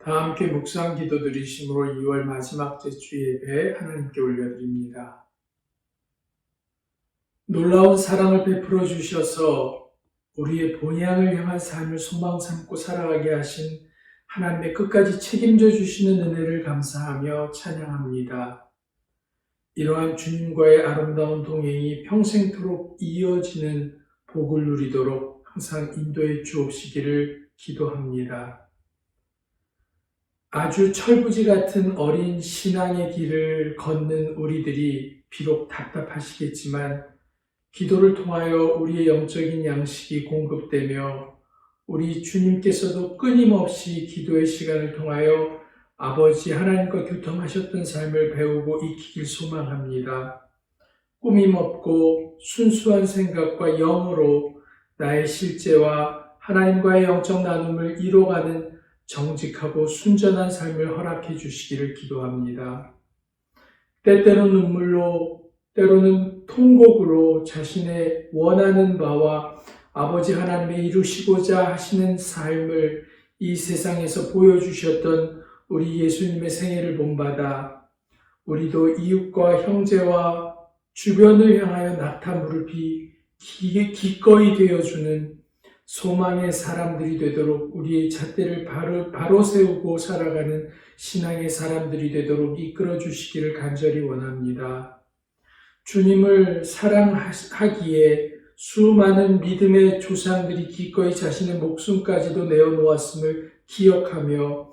다 함께 묵상 기도 드리심으로 2월 마지막 주 예배 하나님께 올려드립니다. 놀라운 사랑을 베풀어 주셔서 우리의 본향을 향한 삶을 소망 삼고 살아가게 하신 하나님의 끝까지 책임져 주시는 은혜를 감사하며 찬양합니다. 이러한 주님과의 아름다운 동행이 평생토록 이어지는 복을 누리도록 항상 인도해 주옵시기를 기도합니다. 아주 철부지 같은 어린 신앙의 길을 걷는 우리들이 비록 답답하시겠지만 기도를 통하여 우리의 영적인 양식이 공급되며 우리 주님께서도 끊임없이 기도의 시간을 통하여 아버지 하나님과 교통하셨던 삶을 배우고 익히길 소망합니다. 꾸밈없고 순수한 생각과 영으로 나의 실제와 하나님과의 영적 나눔을 이뤄가는 정직하고 순전한 삶을 허락해 주시기를 기도합니다. 때때로 눈물로, 때로는 통곡으로 자신의 원하는 바와 아버지 하나님의 이루시고자 하시는 삶을 이 세상에서 보여주셨던 우리 예수님의 생애를 본받아 우리도 이웃과 형제와 주변을 향하여 낙타 무릎이 기꺼이 되어주는 소망의 사람들이 되도록 우리의 잣대를 바로 세우고 살아가는 신앙의 사람들이 되도록 이끌어 주시기를 간절히 원합니다. 주님을 사랑하기에 수많은 믿음의 조상들이 기꺼이 자신의 목숨까지도 내어놓았음을 기억하며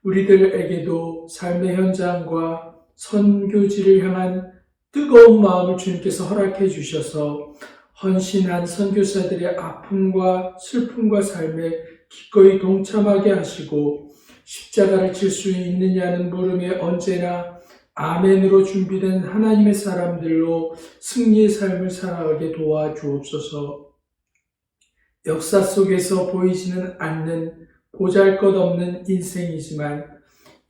우리들에게도 삶의 현장과 선교지를 향한 뜨거운 마음을 주님께서 허락해 주셔서 헌신한 선교사들의 아픔과 슬픔과 삶에 기꺼이 동참하게 하시고 십자가를 질 수 있느냐는 물음에 언제나 아멘으로 준비된 하나님의 사람들로 승리의 삶을 살아가게 도와주옵소서. 역사 속에서 보이지는 않는 보잘것없는 인생이지만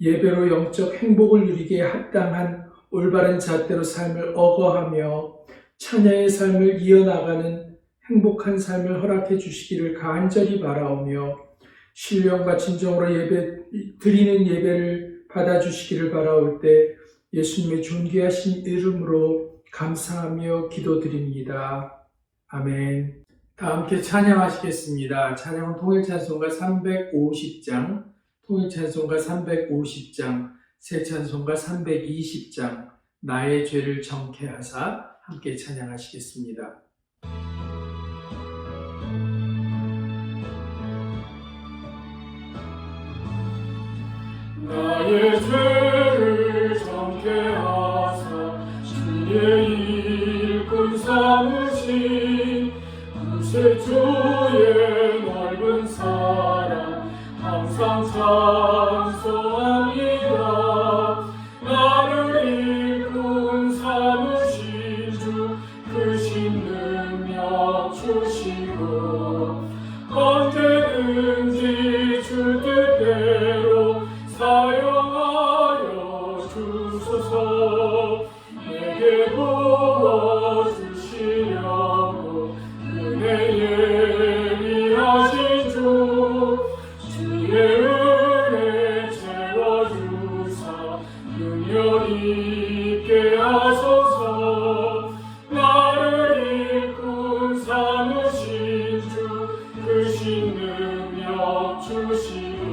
예배로 영적 행복을 누리기에 합당한 올바른 잣대로 삶을 억어하며 찬양의 삶을 이어나가는 행복한 삶을 허락해 주시기를 간절히 바라오며 신령과 진정으로 드리는 예배를 받아주시기를 바라올 때 예수님의 존귀하신 이름으로 감사하며 기도드립니다. 아멘. 다 함께 찬양하시겠습니다. 찬양은 통일찬송가 350장, 통일찬송가 350장, 새찬송가 320장, 나의 죄를 정케하사 함께 찬양하시겠습니다. 나의 죄를 정케하사 주의 일꾼 삼으신 구세 주의 넓은 사랑 항상 찬송합니다. 나를 일꾼 삼으신 주 크신 능력 주시고 언제든지 주 뜻대로 사용하여 주소서. 내게 부어주시려고 은혜 예비하신 주 주의 은혜 채워주사 능력 있게 하소서. 나를 일꾼 삼으신 주 크신 능력 주시고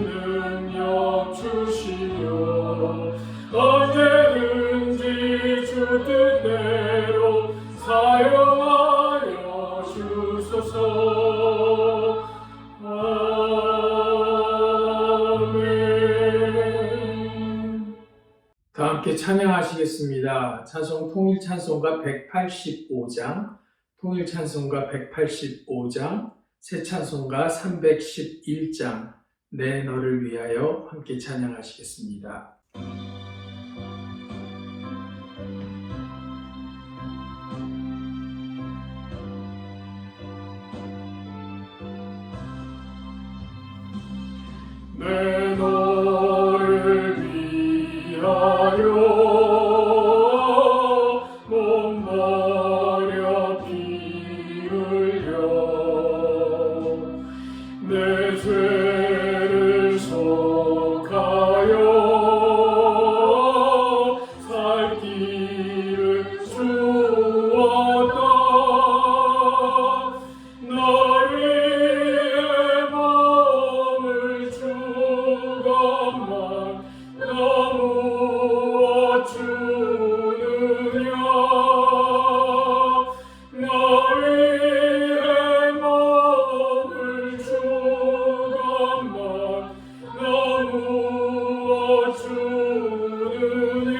능력 주시며 언제든지 주 뜻대로 사용하여 주소서. 아멘. 다 함께 찬양하시겠습니다. 찬송 통일 찬송가 185장, 통일 찬송가 185장, 새 찬송가 311장, 내 너를 위하여 함께 찬양하시겠습니다. 내 너를 위하여 몸 버려 피 흘려 내 죄를 속하여 살 길을 주었다. 너를 위해 몸을 주건만 너무 주느냐. 너를 위해 몸을 주건만 너무 주느냐.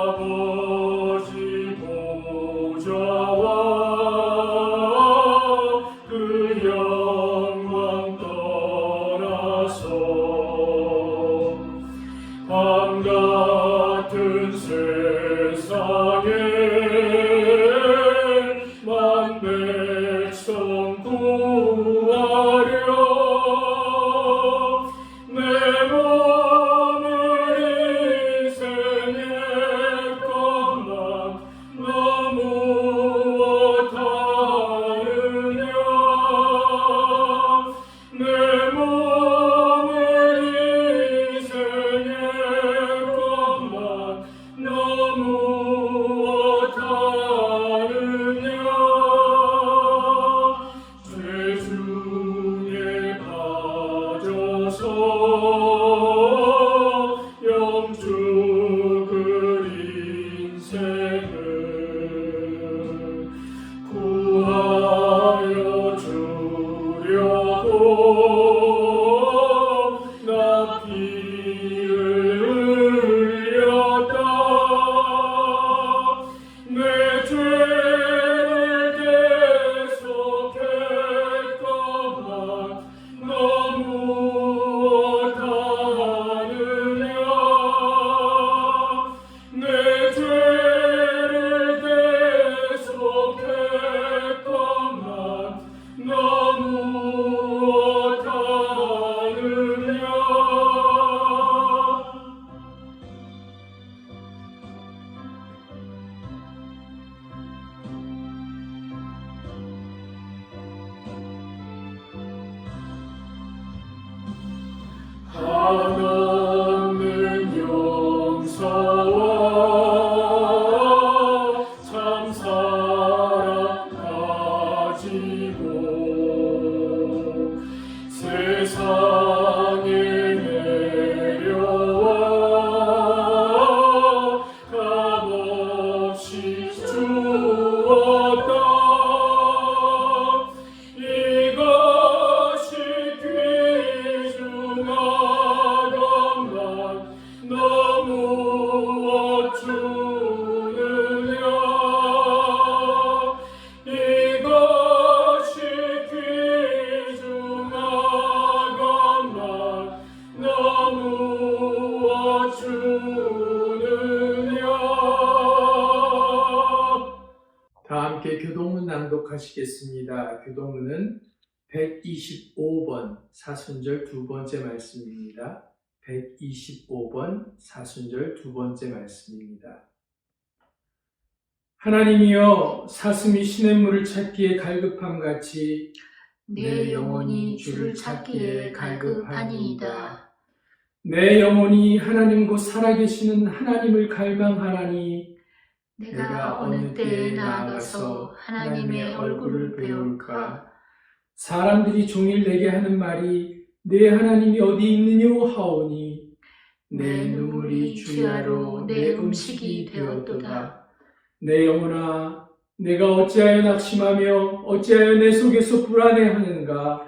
아버지 보좌와 그 영광 떠나서 밤 같은 세상에 만 백성 구하려 내 몸을 희생할 것만 너무 어떠하느냐. 내 몸을 희생할 것만 너무 어떠하느냐. 죄 중에 빠져서 영죽을 인생을 구하여 주려고 나 피를 흘렸다. 내 죄를 계속했건만 너무 어떠하느냐. 내 죄를 계속했건만 너무 어떠하느냐. 한없는 용서와 참 사랑 가지고 세상에 내려와 값없이 주었다. 이것이 귀중한 것만 너무 어주느냐. 이것이 귀중한 것만 너무 어주느냐. 다 함께 교동문 낭독하시겠습니다. 교동문은 125번 사순절 두 번째 말씀입니다. 125번 사순절 두 번째 말씀입니다. 하나님이여, 사슴이 시냇물을 찾기에 갈급함같이 내 영혼이 주를 찾기에 갈급하니이다. 내 영혼이 하나님 곧 살아계시는 하나님을 갈망하나니 내가 어느 때에 나아가서 하나님의 얼굴을 배울까? 사람들이 종일 내게 하는 말이 내 하나님이 어디 있느냐 하오니 내 눈물이 주야로 내 음식이 되었도다. 내 영혼아, 내가 어찌하여 낙심하며 어찌하여 내 속에서 불안해하는가.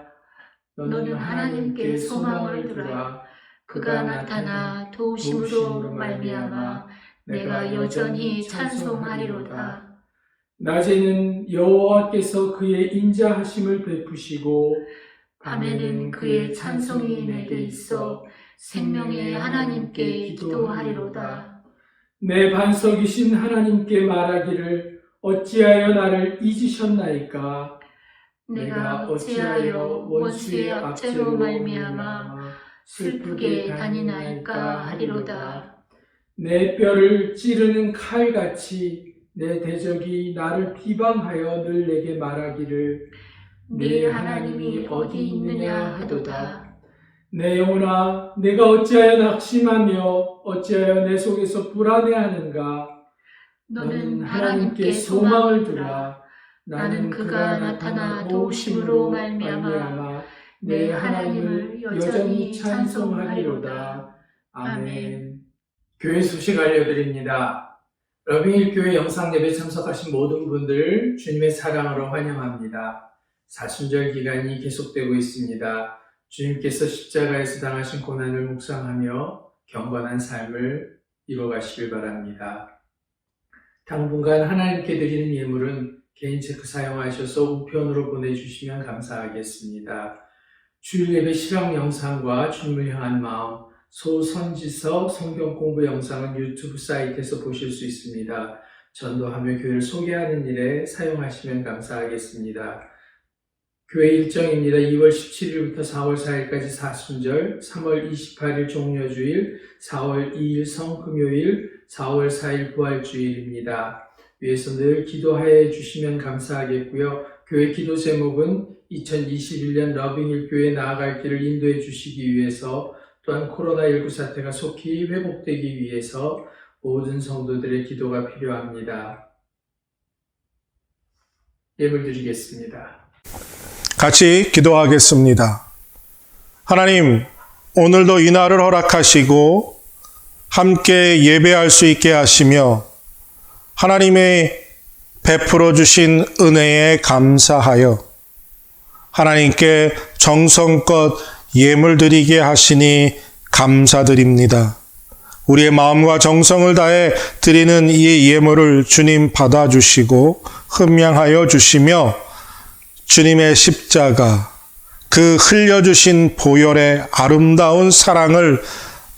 너는 하나님께 소망을 두라. 그가 나타나 도우심으로 말미암아 내가 여전히 찬송하리로다. 낮에는 여호와께서 그의 인자하심을 베푸시고 밤에는 그의 찬송이 내게 있어 생명의 하나님께 기도하리로다. 내 반석이신 하나님께 말하기를 어찌하여 나를 잊으셨나이까. 내가 어찌하여 원수의 압제로 말미암아 슬프게 다니나이까 하리로다. 내 뼈를 찌르는 칼같이 내 대적이 나를 비방하여 늘 내게 말하기를 네 하나님이 어디 있느냐 하도다. 내 영혼아, 내가 어찌하여 낙심하며 어찌하여 내 속에서 불안해하는가. 너는 하나님께 소망을 두라. 나는 그가 나타나 도우심으로 말미암아 내 하나님을 여전히 찬송하리로다. 아멘. 교회 소식 알려드립니다. 러빙힐 교회 영상 예배 참석하신 모든 분들 주님의 사랑으로 환영합니다. 사순절 기간이 계속되고 있습니다. 주님께서 십자가에서 당하신 고난을 묵상하며 경건한 삶을 이뤄가시길 바랍니다. 당분간 하나님께 드리는 예물은 개인 체크 사용하셔서 우편으로 보내주시면 감사하겠습니다. 주일 예배 실황 영상과 주님을 향한 마음, 소선지서 성경 공부 영상은 유튜브 사이트에서 보실 수 있습니다. 전도하며 교회를 소개하는 일에 사용하시면 감사하겠습니다. 교회 일정입니다. 2월 17일부터 4월 4일까지 사순절, 3월 28일 종려주일, 4월 2일 성금요일, 4월 4일 부활주일입니다. 위에서 늘 기도하여 주시면 감사하겠고요. 교회 기도 제목은 2021년 러빙힐 교회 나아갈 길을 인도해 주시기 위해서, 또한 코로나19 사태가 속히 회복되기 위해서 모든 성도들의 기도가 필요합니다. 예물 드리겠습니다. 같이 기도하겠습니다. 하나님, 오늘도 이 날을 허락하시고 함께 예배할 수 있게 하시며 하나님의 베풀어 주신 은혜에 감사하여 하나님께 정성껏 예물 드리게 하시니 감사드립니다. 우리의 마음과 정성을 다해 드리는 이 예물을 주님 받아주시고 흠양하여 주시며 주님의 십자가, 그 흘려주신 보혈의 아름다운 사랑을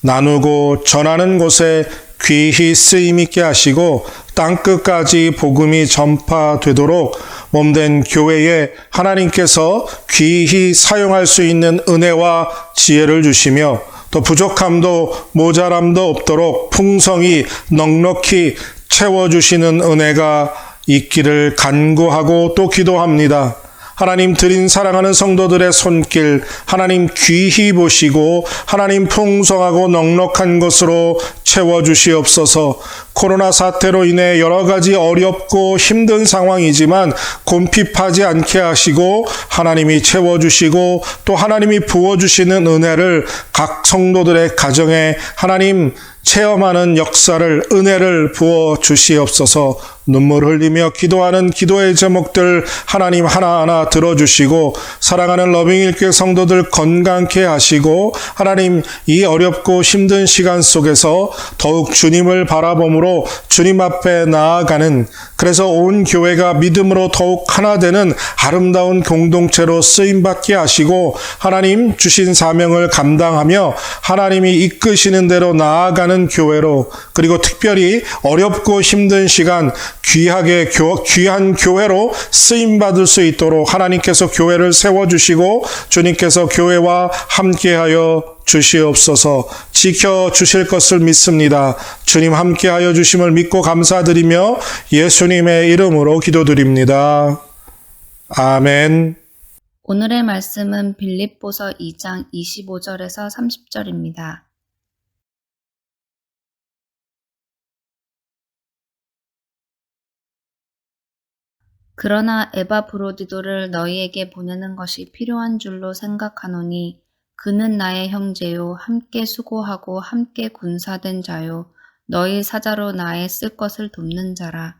나누고 전하는 곳에 귀히 쓰임있게 하시고 땅끝까지 복음이 전파되도록 몸된 교회에 하나님께서 귀히 사용할 수 있는 은혜와 지혜를 주시며 또 부족함도 모자람도 없도록 풍성히 넉넉히 채워주시는 은혜가 있기를 간구하고 또 기도합니다. 하나님 드린 사랑하는 성도들의 손길 하나님 귀히 보시고 하나님 풍성하고 넉넉한 것으로 채워주시옵소서. 코로나 사태로 인해 여러 가지 어렵고 힘든 상황이지만 곰핍하지 않게 하시고 하나님이 채워주시고 또 하나님이 부어주시는 은혜를 각 성도들의 가정에 하나님 체험하는 역사를 은혜를 부어 주시옵소서. 눈물 흘리며 기도하는 기도의 제목들 하나님 하나하나 들어주시고 사랑하는 러빙힐 교회 성도들 건강케 하시고 하나님 이 어렵고 힘든 시간 속에서 더욱 주님을 바라봄으로 주님 앞에 나아가는, 그래서 온 교회가 믿음으로 더욱 하나 되는 아름다운 공동체로 쓰임받게 하시고 하나님 주신 사명을 감당하며 하나님이 이끄시는 대로 나아가는 교회로, 그리고 특별히 어렵고 힘든 시간 귀한 교회로 쓰임받을 수 있도록 하나님께서 교회를 세워주시고 주님께서 교회와 함께하여 주시옵소서. 지켜주실 것을 믿습니다. 주님 함께하여 주심을 믿고 감사드리며 예수님의 이름으로 기도드립니다. 아멘. 오늘의 말씀은 빌립보서 2장 25절에서 30절입니다. 그러나 에바브로디도를 너희에게 보내는 것이 필요한 줄로 생각하노니 그는 나의 형제요 함께 수고하고 함께 군사된 자요 너희 사자로 나의 쓸 것을 돕는 자라.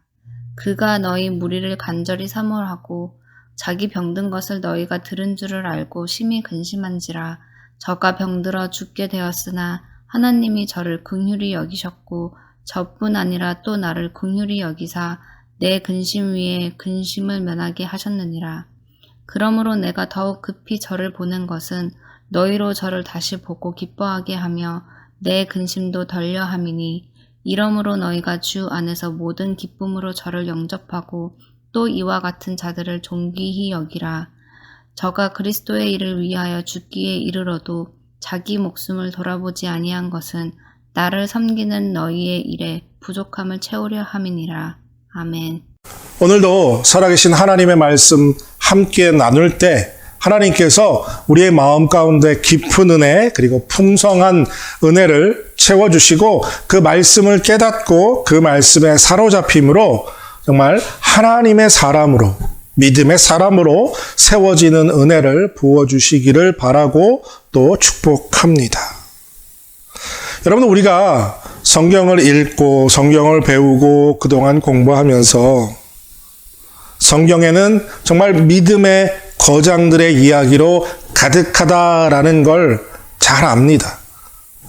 그가 너희 무리를 간절히 사모하고 자기 병든 것을 너희가 들은 줄을 알고 심히 근심한지라. 저가 병들어 죽게 되었으나 하나님이 저를 긍휼히 여기셨고 저뿐 아니라 또 나를 긍휼히 여기사 내 근심 위에 근심을 면하게 하셨느니라. 그러므로 내가 더욱 급히 저를 보낸 것은 너희로 저를 다시 보고 기뻐하게 하며 내 근심도 덜려 함이니 이러므로 너희가 주 안에서 모든 기쁨으로 저를 영접하고 또 이와 같은 자들을 존귀히 여기라. 저가 그리스도의 일을 위하여 죽기에 이르러도 자기 목숨을 돌아보지 아니한 것은 나를 섬기는 너희의 일에 부족함을 채우려 함이니라. 아멘. 오늘도 살아계신 하나님의 말씀 함께 나눌 때 하나님께서 우리의 마음 가운데 깊은 은혜 그리고 풍성한 은혜를 채워주시고 그 말씀을 깨닫고 그 말씀에 사로잡힘으로 정말 하나님의 사람으로 믿음의 사람으로 세워지는 은혜를 부어주시기를 바라고 또 축복합니다. 여러분 우리가 성경을 읽고 성경을 배우고 그동안 공부하면서 성경에는 정말 믿음의 거장들의 이야기로 가득하다라는 걸 잘 압니다.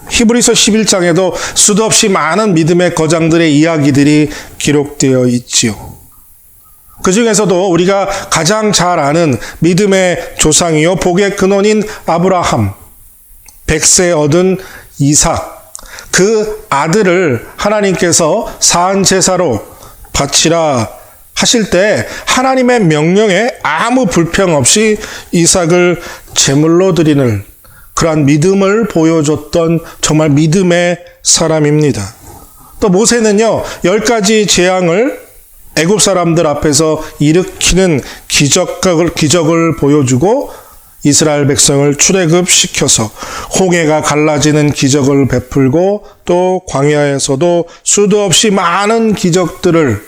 히브리서 11장에도 수도 없이 많은 믿음의 거장들의 이야기들이 기록되어 있지요. 그 중에서도 우리가 가장 잘 아는 믿음의 조상이요 복의 근원인 아브라함, 백세 얻은 이삭, 그 아들을 하나님께서 사한 제사로 바치라 하실 때 하나님의 명령에 아무 불평 없이 이삭을 제물로 드리는 그러한 믿음을 보여줬던 정말 믿음의 사람입니다. 또 모세는요 10가지 재앙을 애굽 사람들 앞에서 일으키는 기적을 보여주고 이스라엘 백성을 출애굽시켜서 홍해가 갈라지는 기적을 베풀고 또 광야에서도 수도 없이 많은 기적들을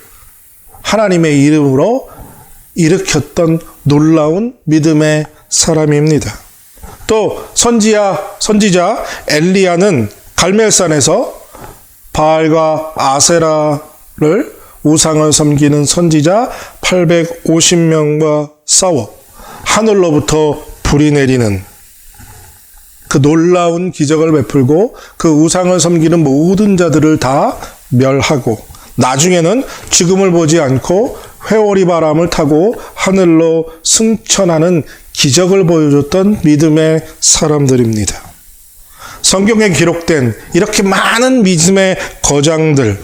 하나님의 이름으로 일으켰던 놀라운 믿음의 사람입니다. 또 선지자 엘리야는 갈멜산에서 바알과 아세라를 우상을 섬기는 선지자 850명과 싸워 하늘로부터 불이 내리는 그 놀라운 기적을 베풀고 그 우상을 섬기는 모든 자들을 다 멸하고 나중에는 죽음을 보지 않고 회오리 바람을 타고 하늘로 승천하는 기적을 보여줬던 믿음의 사람들입니다. 성경에 기록된 이렇게 많은 믿음의 거장들,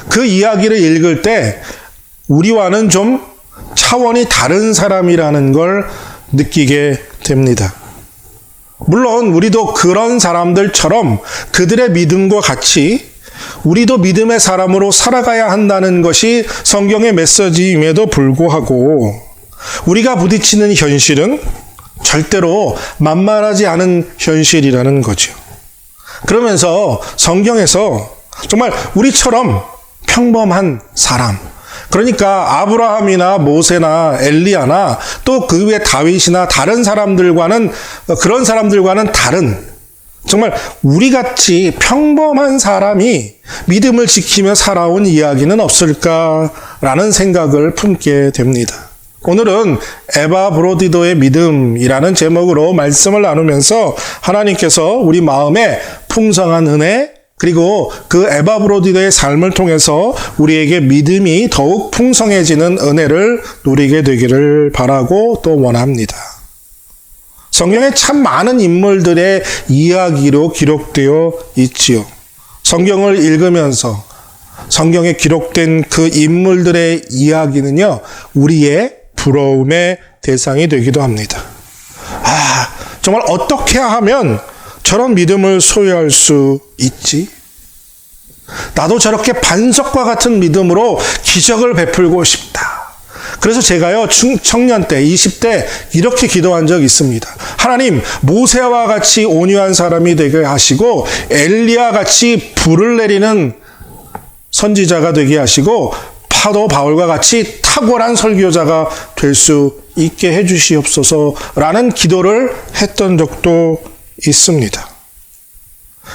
그 이야기를 읽을 때 우리와는 좀 차원이 다른 사람이라는 걸 느끼게 됩니다. 물론 우리도 그런 사람들처럼 그들의 믿음과 같이 우리도 믿음의 사람으로 살아가야 한다는 것이 성경의 메시지임에도 불구하고 우리가 부딪히는 현실은 절대로 만만하지 않은 현실이라는 거죠. 그러면서 성경에서 정말 우리처럼 평범한 사람, 그러니까 아브라함이나 모세나 엘리야나 또 그 외 다윗이나 다른 사람들과는 그런 사람들과는 다른 정말 우리같이 평범한 사람이 믿음을 지키며 살아온 이야기는 없을까라는 생각을 품게 됩니다. 오늘은 에바브로디도의 믿음이라는 제목으로 말씀을 나누면서 하나님께서 우리 마음에 풍성한 은혜 그리고 그 에바브로디도의 삶을 통해서 우리에게 믿음이 더욱 풍성해지는 은혜를 누리게 되기를 바라고 또 원합니다. 성경에 참 많은 인물들의 이야기로 기록되어 있지요. 성경을 읽으면서 성경에 기록된 그 인물들의 이야기는요, 우리의 부러움의 대상이 되기도 합니다. 정말 어떻게 하면 저런 믿음을 소유할 수 있지? 나도 저렇게 반석과 같은 믿음으로 기적을 베풀고 싶다. 그래서 제가요, 청년 때, 20대 이렇게 기도한 적이 있습니다. 하나님, 모세와 같이 온유한 사람이 되게 하시고 엘리야 같이 불을 내리는 선지자가 되게 하시고 사도 바울과 같이 탁월한 설교자가 될 수 있게 해주시옵소서라는 기도를 했던 적도 있습니다.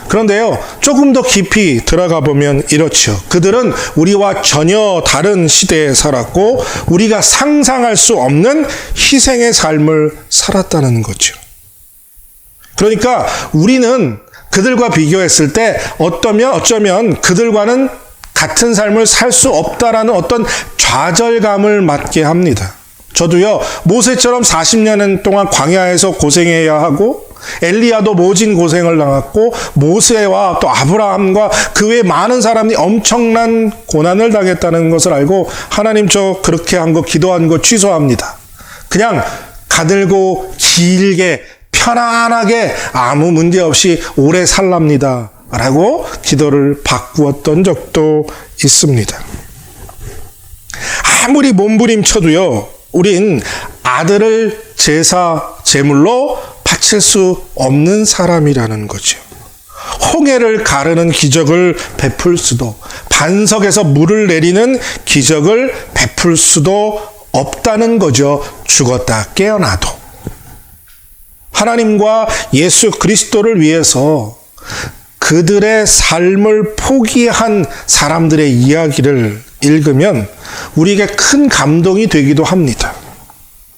그런데요, 조금 더 깊이 들어가 보면 이렇죠. 그들은 우리와 전혀 다른 시대에 살았고 우리가 상상할 수 없는 희생의 삶을 살았다는 거죠. 그러니까 우리는 그들과 비교했을 때 어쩌면 그들과는 같은 삶을 살 수 없다라는 어떤 좌절감을 맞게 합니다. 저도요, 모세처럼 40년 동안 광야에서 고생해야 하고 엘리야도 모진 고생을 당했고 모세와 또 아브라함과 그 외 많은 사람이 엄청난 고난을 당했다는 것을 알고 하나님 저 그렇게 한 거 기도한 거 취소합니다. 그냥 가늘고 길게 편안하게 아무 문제 없이 오래 살랍니다 라고 기도를 바꾸었던 적도 있습니다. 아무리 몸부림쳐도요, 우린 아들을 제사 제물로 바칠 수 없는 사람이라는 거죠. 홍해를 가르는 기적을 베풀 수도, 반석에서 물을 내리는 기적을 베풀 수도 없다는 거죠. 죽었다 깨어나도. 하나님과 예수 그리스도를 위해서 그들의 삶을 포기한 사람들의 이야기를 읽으면 우리에게 큰 감동이 되기도 합니다.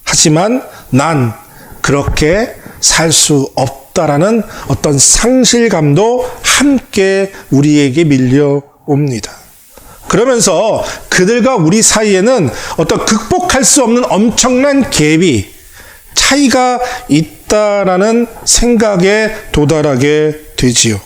하지만 난 그렇게 살 수 없다라는 어떤 상실감도 함께 우리에게 밀려옵니다. 그러면서 그들과 우리 사이에는 어떤 극복할 수 없는 엄청난 갭이, 차이가 있다라는 생각에 도달하게 되지요.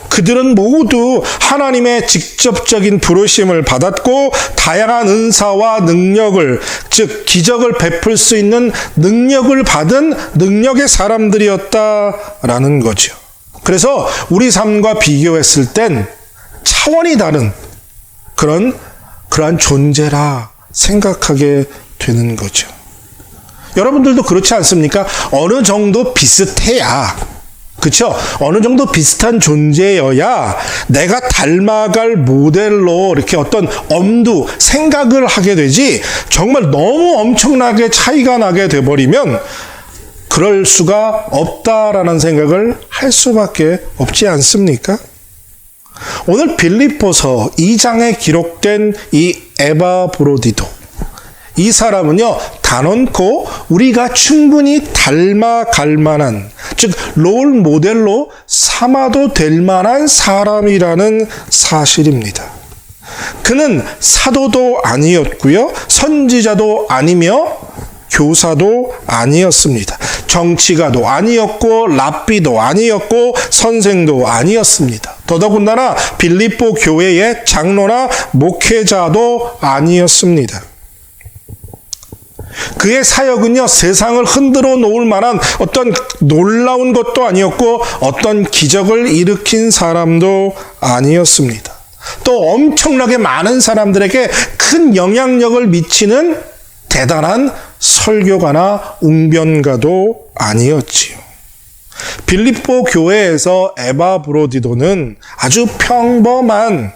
그들은 모두 하나님의 직접적인 부르심을 받았고 다양한 은사와 능력을, 즉 기적을 베풀 수 있는 능력을 받은 능력의 사람들이었다라는 거죠. 그래서 우리 삶과 비교했을 땐 차원이 다른 그러한 존재라 생각하게 되는 거죠. 여러분들도 그렇지 않습니까? 어느 정도 비슷해야, 그렇죠? 어느 정도 비슷한 존재여야 내가 닮아갈 모델로 이렇게 어떤 엄두, 생각을 하게 되지, 정말 너무 엄청나게 차이가 나게 돼버리면 그럴 수가 없다라는 생각을 할 수밖에 없지 않습니까? 오늘 빌립보서 2장에 기록된 이 에바브로디도, 이 사람은요, 단언코 우리가 충분히 닮아갈 만한, 즉 롤 모델로 삼아도 될 만한 사람이라는 사실입니다. 그는 사도도 아니었고요, 선지자도 아니며 교사도 아니었습니다. 정치가도 아니었고 랍비도 아니었고 선생도 아니었습니다. 더더군다나 빌립보 교회의 장로나 목회자도 아니었습니다. 그의 사역은요, 세상을 흔들어 놓을 만한 어떤 놀라운 것도 아니었고 어떤 기적을 일으킨 사람도 아니었습니다. 또 엄청나게 많은 사람들에게 큰 영향력을 미치는 대단한 설교가나 웅변가도 아니었지요. 빌립보 교회에서 에바브로디도는 아주 평범한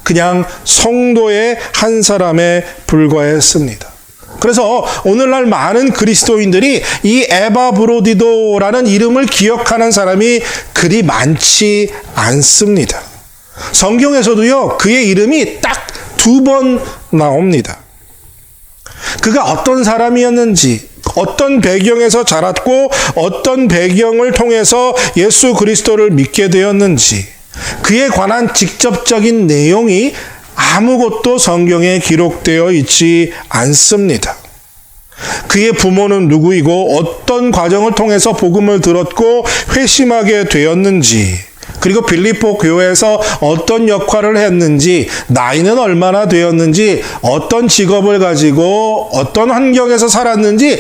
그냥 성도의 한 사람에 불과했습니다. 그래서 오늘날 많은 그리스도인들이 이 에바브로디도라는 이름을 기억하는 사람이 그리 많지 않습니다. 성경에서도요, 그의 이름이 딱 2번 나옵니다. 그가 어떤 사람이었는지, 어떤 배경에서 자랐고 어떤 배경을 통해서 예수 그리스도를 믿게 되었는지, 그에 관한 직접적인 내용이 아무것도 성경에 기록되어 있지 않습니다. 그의 부모는 누구이고 어떤 과정을 통해서 복음을 들었고 회심하게 되었는지, 그리고 빌립보 교회에서 어떤 역할을 했는지, 나이는 얼마나 되었는지, 어떤 직업을 가지고 어떤 환경에서 살았는지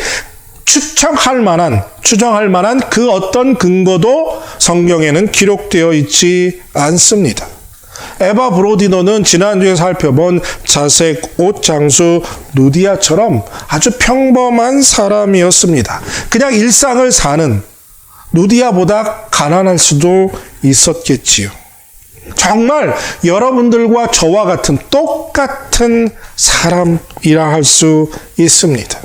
추정할 만한 그 어떤 근거도 성경에는 기록되어 있지 않습니다. 에바브로디도는 지난주에 살펴본 자색 옷 장수 누디아처럼 아주 평범한 사람이었습니다. 그냥 일상을 사는, 누디아보다 가난할 수도 있었겠지요. 정말 여러분들과 저와 같은 똑같은 사람이라 할 수 있습니다.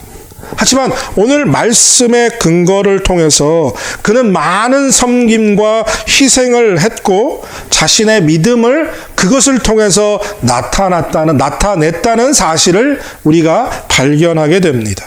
하지만 오늘 말씀의 근거를 통해서 그는 많은 섬김과 희생을 했고 자신의 믿음을 그것을 통해서 나타냈다는 사실을 우리가 발견하게 됩니다.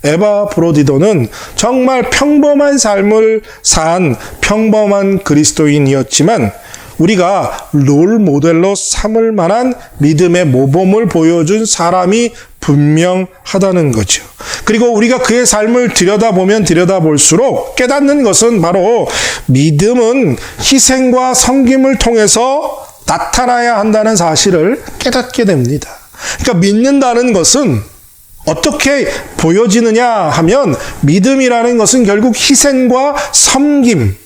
에바브로디도는 정말 평범한 삶을 산 평범한 그리스도인이었지만 우리가 롤 모델로 삼을 만한 믿음의 모범을 보여준 사람이 분명하다는 거죠. 그리고 우리가 그의 삶을 들여다보면 들여다볼수록 깨닫는 것은 바로 믿음은 희생과 섬김을 통해서 나타나야 한다는 사실을 깨닫게 됩니다. 그러니까 믿는다는 것은 어떻게 보여지느냐 하면 믿음이라는 것은 결국 희생과 섬김,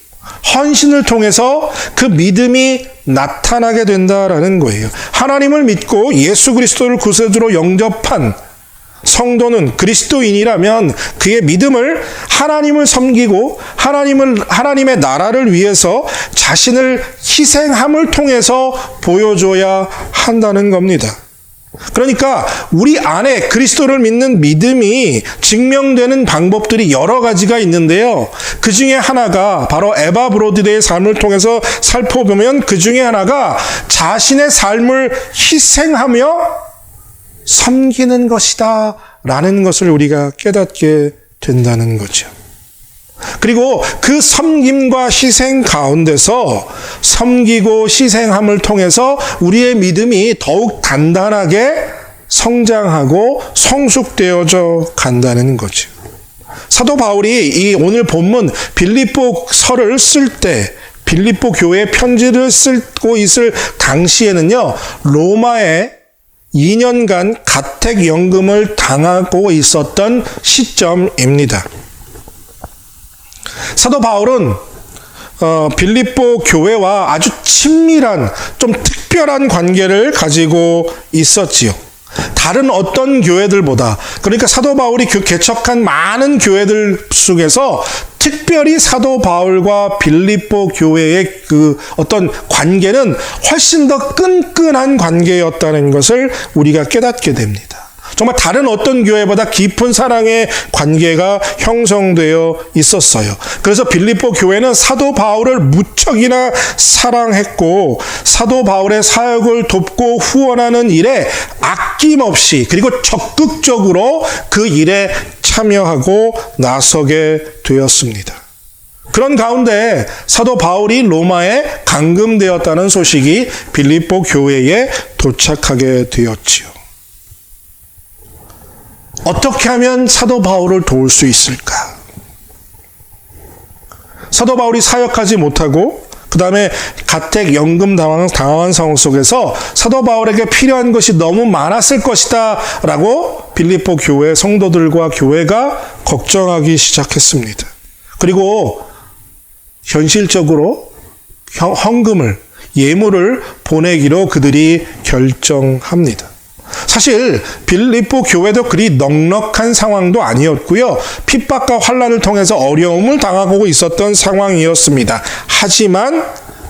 헌신을 통해서 그 믿음이 나타나게 된다라는 거예요. 하나님을 믿고 예수 그리스도를 구세주로 영접한 성도는 그리스도인이라면 그의 믿음을 하나님을 섬기고 하나님의 나라를 위해서 자신을 희생함을 통해서 보여줘야 한다는 겁니다. 그러니까 우리 안에 그리스도를 믿는 믿음이 증명되는 방법들이 여러 가지가 있는데요. 그 중에 하나가 바로 에바브로디도의 삶을 통해서 살펴보면 그 중에 하나가 자신의 삶을 희생하며 섬기는 것이다 라는 것을 우리가 깨닫게 된다는 거죠. 그리고 그 섬김과 희생 가운데서 섬기고 희생함을 통해서 우리의 믿음이 더욱 단단하게 성장하고 성숙되어져 간다는 거죠. 사도 바울이 이 오늘 본문 빌립보서를 쓸 때 빌립보 교회 편지를 쓰고 있을 당시에는요, 로마에 2년간 가택연금을 당하고 있었던 시점입니다. 사도 바울은 빌립보 교회와 아주 친밀한 좀 특별한 관계를 가지고 있었지요. 다른 어떤 교회들보다, 그러니까 사도 바울이 개척한 많은 교회들 속에서 특별히 사도 바울과 빌립보 교회의 그 어떤 관계는 훨씬 더 끈끈한 관계였다는 것을 우리가 깨닫게 됩니다. 정말 다른 어떤 교회보다 깊은 사랑의 관계가 형성되어 있었어요. 그래서 빌립보 교회는 사도 바울을 무척이나 사랑했고 사도 바울의 사역을 돕고 후원하는 일에 아낌없이 그리고 적극적으로 그 일에 참여하고 나서게 되었습니다. 그런 가운데 사도 바울이 로마에 감금되었다는 소식이 빌립보 교회에 도착하게 되었지요. 어떻게 하면 사도 바울을 도울 수 있을까? 사도 바울이 사역하지 못하고 그 다음에 가택연금 당한 상황 속에서 사도 바울에게 필요한 것이 너무 많았을 것이다 라고 빌립보 교회 성도들과 교회가 걱정하기 시작했습니다. 그리고 현실적으로 헌금을, 예물을 보내기로 그들이 결정합니다. 사실 빌립보 교회도 그리 넉넉한 상황도 아니었고요. 핍박과 환난을 통해서 어려움을 당하고 있었던 상황이었습니다. 하지만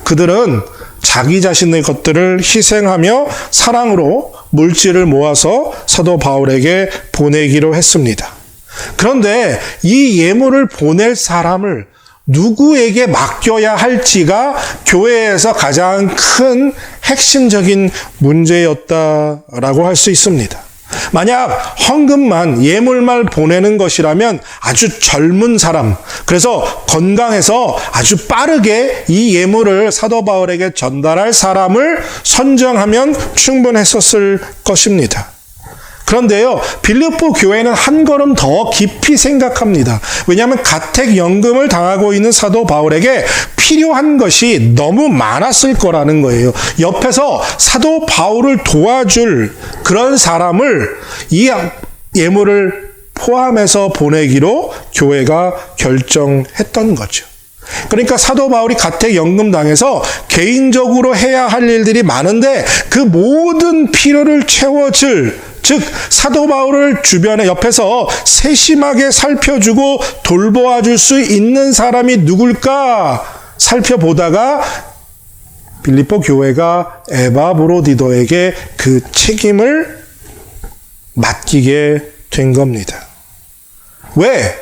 그들은 자기 자신의 것들을 희생하며 사랑으로 물질을 모아서 사도 바울에게 보내기로 했습니다. 그런데 이 예물을 보낼 사람을 누구에게 맡겨야 할지가 교회에서 가장 큰 핵심적인 문제였다라고 할 수 있습니다. 만약 헌금만, 예물만 보내는 것이라면 아주 젊은 사람, 그래서 건강해서 아주 빠르게 이 예물을 사도 바울에게 전달할 사람을 선정하면 충분했었을 것입니다. 그런데요, 빌립보 교회는 한 걸음 더 깊이 생각합니다. 왜냐하면 가택연금을 당하고 있는 사도 바울에게 필요한 것이 너무 많았을 거라는 거예요. 옆에서 사도 바울을 도와줄 그런 사람을 이 예물을 포함해서 보내기로 교회가 결정했던 거죠. 그러니까 사도 바울이 가택연금 당해서 개인적으로 해야 할 일들이 많은데 그 모든 필요를 채워줄, 즉 사도 바울을 주변에 옆에서 세심하게 살펴주고 돌보아 줄 수 있는 사람이 누굴까 살펴보다가 빌립보 교회가 에바브로디도에게 그 책임을 맡기게 된 겁니다. 왜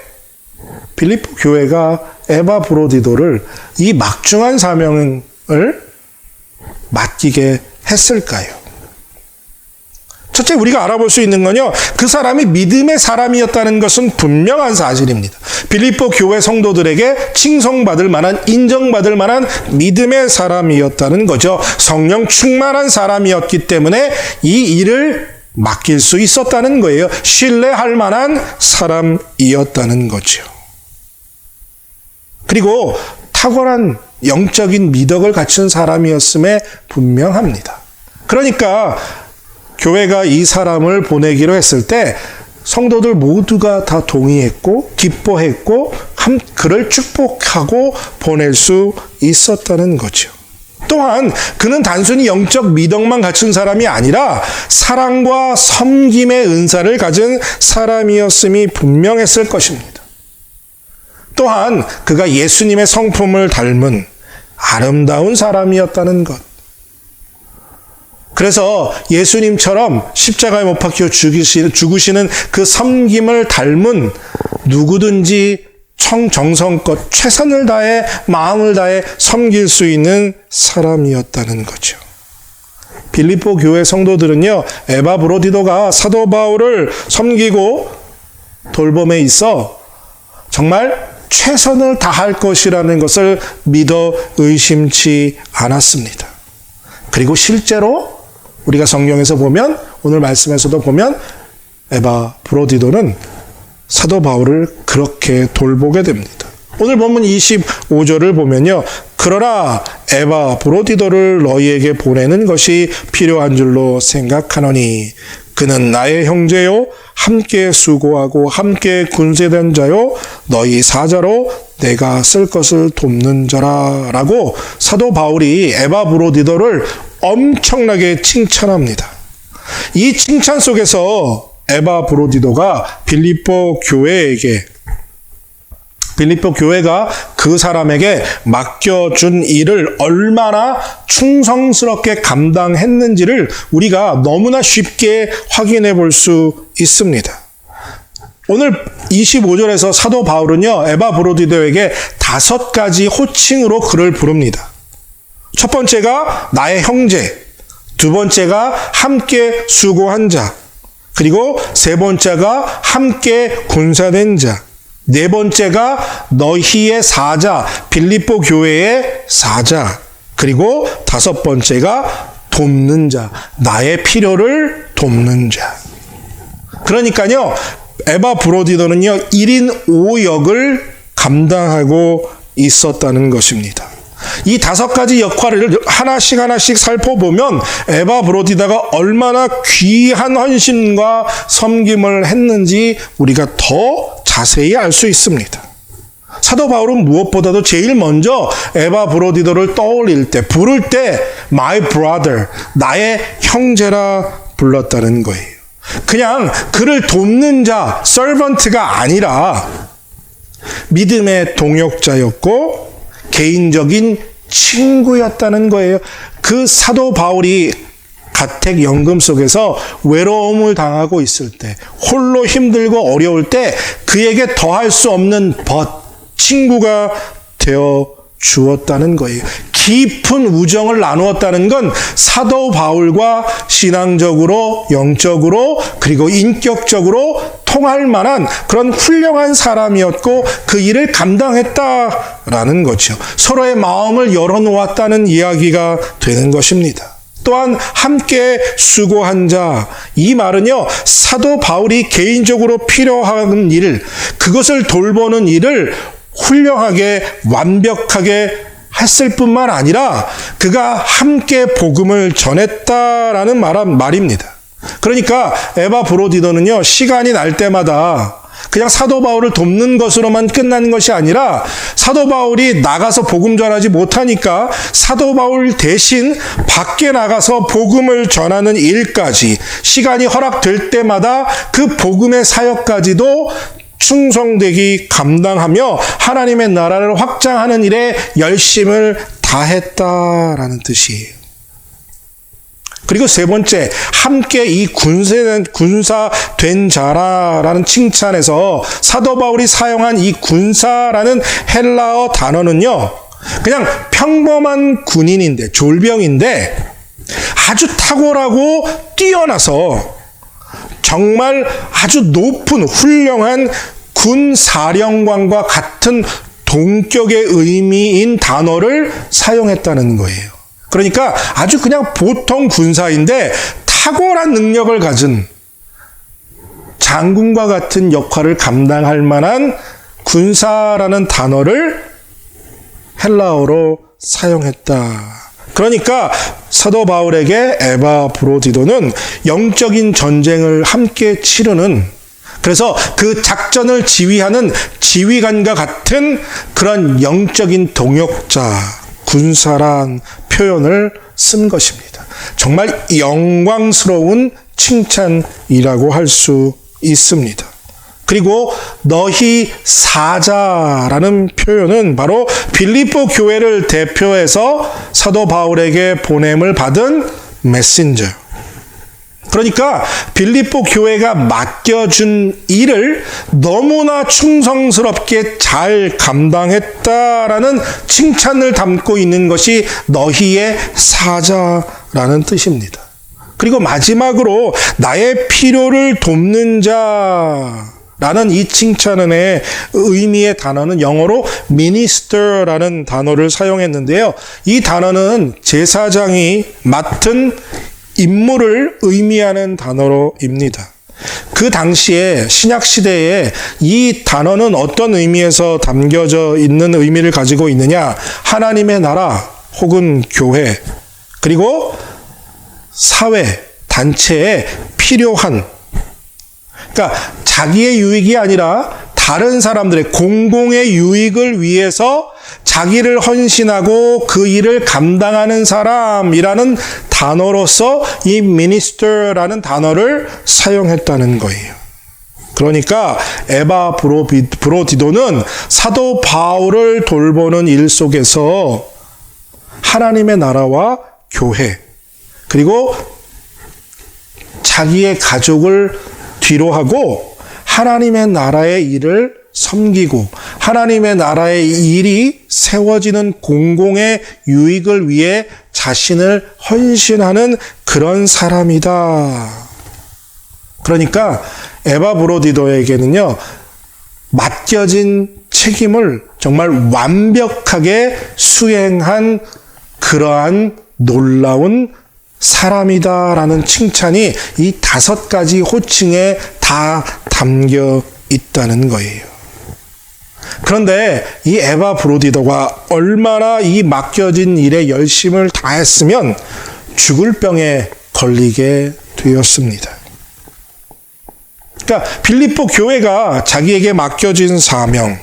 빌립보 교회가 에바브로디도를 이 막중한 사명을 맡기게 했을까요? 첫째, 우리가 알아볼 수 있는 건요, 그 사람이 믿음의 사람이었다는 것은 분명한 사실입니다. 빌립보 교회 성도들에게 칭송받을 만한, 인정받을 만한 믿음의 사람이었다는 거죠. 성령 충만한 사람이었기 때문에 이 일을 맡길 수 있었다는 거예요. 신뢰할 만한 사람이었다는 거죠. 그리고 탁월한 영적인 미덕을 갖춘 사람이었음에 분명합니다. 그러니까 교회가 이 사람을 보내기로 했을 때 성도들 모두가 다 동의했고 기뻐했고 그를 축복하고 보낼 수 있었다는 거죠. 또한 그는 단순히 영적 미덕만 갖춘 사람이 아니라 사랑과 섬김의 은사를 가진 사람이었음이 분명했을 것입니다. 또한 그가 예수님의 성품을 닮은 아름다운 사람이었다는 것. 그래서 예수님처럼 십자가에 못 박혀 죽으시는 그 섬김을 닮은 누구든지 정성껏 최선을 다해 마음을 다해 섬길 수 있는 사람이었다는 거죠. 빌립보 교회 성도들은요, 에바브로디도가 사도 바울을 섬기고 돌봄에 있어 정말 최선을 다할 것이라는 것을 믿어 의심치 않았습니다. 그리고 실제로 우리가 성경에서 보면, 오늘 말씀에서도 보면 에바브로디도는 사도 바울을 그렇게 돌보게 됩니다. 오늘 본문 25절을 보면요, 그러나 에바브로디도를 너희에게 보내는 것이 필요한 줄로 생각하노니 그는 나의 형제요 함께 수고하고 함께 군세된 자요 너희 사자로 내가 쓸 것을 돕는 자라 라고 사도 바울이 에바브로디도를 엄청나게 칭찬합니다. 이 칭찬 속에서 에바브로디도가 빌립보 교회가 그 사람에게 맡겨준 일을 얼마나 충성스럽게 감당했는지를 우리가 너무나 쉽게 확인해 볼 수 있습니다. 오늘 25절에서 사도 바울은요, 에바브로디도에게 5가지 호칭으로 그를 부릅니다. 첫 번째가 나의 형제, 두 번째가 함께 수고한 자, 그리고 세 번째가 함께 군사된 자, 네 번째가 너희의 사자, 빌립보 교회의 사자, 그리고 5번째가 돕는 자, 나의 필요를 돕는 자. 그러니까요, 에바브로디도는요, 1인 5역을 감당하고 있었다는 것입니다. 이 5가지 역할을 하나씩 살펴보면 에바브로디도가 얼마나 귀한 헌신과 섬김을 했는지 우리가 더 자세히 알 수 있습니다. 사도 바울은 무엇보다도 제일 먼저 에바브로디도를 떠올릴 때, 부를 때 my brother, 나의 형제라 불렀다는 거예요. 그냥 그를 돕는 자, servant가 아니라 믿음의 동역자였고 개인적인 친구였다는 거예요. 그 사도 바울이 가택 연금 속에서 외로움을 당하고 있을 때, 홀로 힘들고 어려울 때 그에게 더할 수 없는 친구가 되어 주었다는 거예요. 깊은 우정을 나누었다는 건 사도 바울과 신앙적으로, 영적으로, 그리고 인격적으로 통할 만한 그런 훌륭한 사람이었고 그 일을 감당했다라는 거죠. 서로의 마음을 열어놓았다는 이야기가 되는 것입니다. 또한 함께 수고한 자, 이 말은요, 사도 바울이 개인적으로 필요한 일, 그것을 돌보는 일을 훌륭하게 완벽하게 했을 뿐만 아니라 그가 함께 복음을 전했다라는 말입니다. 그러니까 에바브로디도는요, 시간이 날 때마다 그냥 사도 바울을 돕는 것으로만 끝나는 것이 아니라 사도 바울이 나가서 복음 전하지 못하니까 사도 바울 대신 밖에 나가서 복음을 전하는 일까지 시간이 허락될 때마다 그 복음의 사역까지도 충성되기 감당하며 하나님의 나라를 확장하는 일에 열심을 다했다라는 뜻이에요. 그리고 세 번째, 함께 이 군사된 자라라는 칭찬에서 사도 바울이 사용한 이 군사라는 헬라어 단어는요, 그냥 평범한 군인인데, 졸병인데 아주 탁월하고 뛰어나서 정말 아주 높은 훌륭한 군 사령관과 같은 동격의 의미인 단어를 사용했다는 거예요. 그러니까 아주 그냥 보통 군사인데 탁월한 능력을 가진 장군과 같은 역할을 감당할 만한 군사라는 단어를 헬라어로 사용했다. 그러니까 사도 바울에게 에바브로디도는 영적인 전쟁을 함께 치르는, 그래서 그 작전을 지휘하는 지휘관과 같은 그런 영적인 동역자, 군사란 표현을 쓴 것입니다. 정말 영광스러운 칭찬이라고 할 수 있습니다. 그리고 너희 사자라는 표현은 바로 빌립보 교회를 대표해서 사도 바울에게 보냄을 받은 메신저. 그러니까 빌립보 교회가 맡겨준 일을 너무나 충성스럽게 잘 감당했다라는 칭찬을 담고 있는 것이 너희의 사자라는 뜻입니다. 그리고 마지막으로 나의 필요를 돕는 자라는 이 칭찬의 의미의 단어는 영어로 minister라는 단어를 사용했는데요. 이 단어는 제사장이 맡은 임무를 의미하는 단어로입니다. 그 당시에 신약시대에 이 단어는 어떤 의미에서 담겨져 있는 의미를 가지고 있느냐? 하나님의 나라 혹은 교회, 그리고 사회, 단체에 필요한, 그러니까 자기의 유익이 아니라 다른 사람들의 공공의 유익을 위해서 자기를 헌신하고 그 일을 감당하는 사람이라는 단어로서 이 minister라는 단어를 사용했다는 거예요. 그러니까 에바브로디도는 사도 바울을 돌보는 일 속에서 하나님의 나라와 교회, 그리고 자기의 가족을 뒤로 하고 하나님의 나라의 일을 섬기고 하나님의 나라의 일이 세워지는 공공의 유익을 위해 자신을 헌신하는 그런 사람이다. 그러니까 에바브로디도에게는요, 맡겨진 책임을 정말 완벽하게 수행한 그러한 놀라운 사람이다라는 칭찬이 이 5가지 호칭에 다 담겨 있다는 거예요. 그런데 이 에바브로디도가 얼마나 이 맡겨진 일에 열심을 다했으면 죽을 병에 걸리게 되었습니다. 그러니까 빌립보 교회가 자기에게 맡겨진 사명,